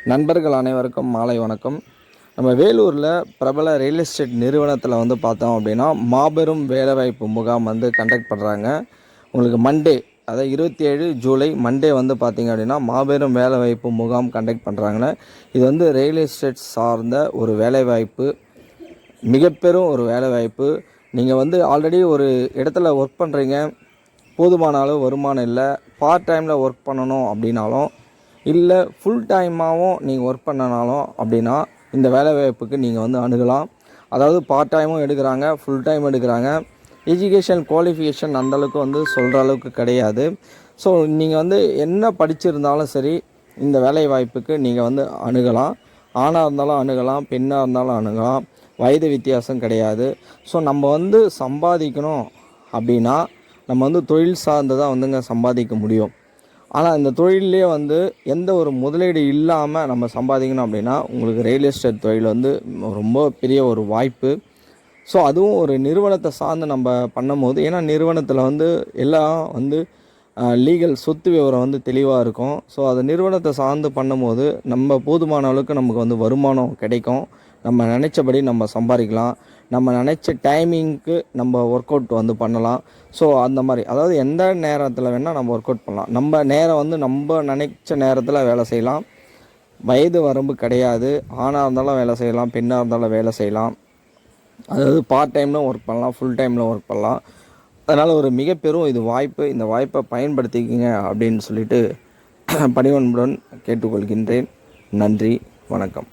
நண்பர்கள் அனைவருக்கும் மாலை வணக்கம். நம்ம வேலூரில் பிரபல ரியல் எஸ்டேட் நிறுவனத்தில் பார்த்தோம் அப்படின்னா மாபெரும் வேலைவாய்ப்பு முகாம் கண்டக்ட் பண்ணுறாங்க. உங்களுக்கு மண்டே, அதாவது 27 ஜூலை மண்டே பார்த்திங்க அப்படின்னா மாபெரும் வேலைவாய்ப்பு முகாம் கண்டக்ட் பண்ணுறாங்கன்னு. இது ரியல் எஸ்டேட் சார்ந்த ஒரு வேலைவாய்ப்பு, மிகப்பெரும் ஒரு வேலைவாய்ப்பு. நீங்கள் ஆல்ரெடி ஒரு இடத்துல ஒர்க் பண்ணுறீங்க, போதுமான அளவு வருமானம் இல்லை, பார்ட் டைமில் ஒர்க் பண்ணணும் அப்படின்னாலும் இல்லை ஃபுல் டைமாகவும் நீங்கள் ஒர்க் பண்ணனாலும் அப்படின்னா இந்த வேலைவாய்ப்புக்கு நீங்கள் அணுகலாம். அதாவது பார்ட் டைமும் எடுக்கிறாங்க, ஃபுல் டைம் எடுக்கிறாங்க. எஜுகேஷன் குவாலிஃபிகேஷன் அந்தளவுக்கு சொல்கிற அளவுக்கு கிடையாது. ஸோ நீங்கள் என்ன படிச்சிருந்தாலும் சரி இந்த வேலைவாய்ப்புக்கு நீங்கள் அணுகலாம். ஆணாக இருந்தாலும் அணுகலாம், பெண்ணாக இருந்தாலும் அணுகலாம், வயது வித்தியாசம் கிடையாது. ஸோ நம்ம சம்பாதிக்கணும் அப்படின்னா நம்ம தொழில் சார்ந்ததாக சம்பாதிக்க முடியும். ஆனால் இந்த தொழிலே எந்த ஒரு முதலீடு இல்லாமல் நம்ம சம்பாதிக்கணும் அப்படின்னா உங்களுக்கு ரியல் எஸ்டேட் தொழில் ரொம்ப பெரிய ஒரு வாய்ப்பு. ஸோ அதுவும் ஒரு நிறுவனத்தை சார்ந்து நம்ம பண்ணும்போது, ஏன்னா நிறுவனத்தில் எல்லாம் லீகல் சொத்து விவரம் தெளிவாக இருக்கும். ஸோ அதை நிறுவனத்தை சார்ந்து பண்ணும்போது நம்ம போதுமான அளவுக்கு நமக்கு வருமானம் கிடைக்கும். நம்ம நினச்சபடி நம்ம சம்பாதிக்கலாம், நம்ம நினச்ச டைமிங்க்கு நம்ம ஒர்க் அவுட் பண்ணலாம். ஸோ அந்த மாதிரி, அதாவது எந்த நேரத்தில் வேணால் நம்ம ஒர்க் அவுட் பண்ணலாம். நம்ம நேரம் நம்ம நினைச்ச நேரத்தில் வேலை செய்யலாம். வயது வரம்பு கிடையாது. ஆணாக இருந்தாலும் வேலை செய்யலாம், பெண்ணாக இருந்தாலும் வேலை செய்யலாம். அதாவது பார்ட் டைம்லும் ஒர்க் பண்ணலாம், ஃபுல் டைமில் ஒர்க் பண்ணலாம். அதனால் ஒரு மிகப்பெரும் இது வாய்ப்பு. இந்த வாய்ப்பை பயன்படுத்திக்கிங்க அப்படின்னு சொல்லிட்டு பணிவன்புடன் கேட்டுக்கொள்கின்றேன். நன்றி, வணக்கம்.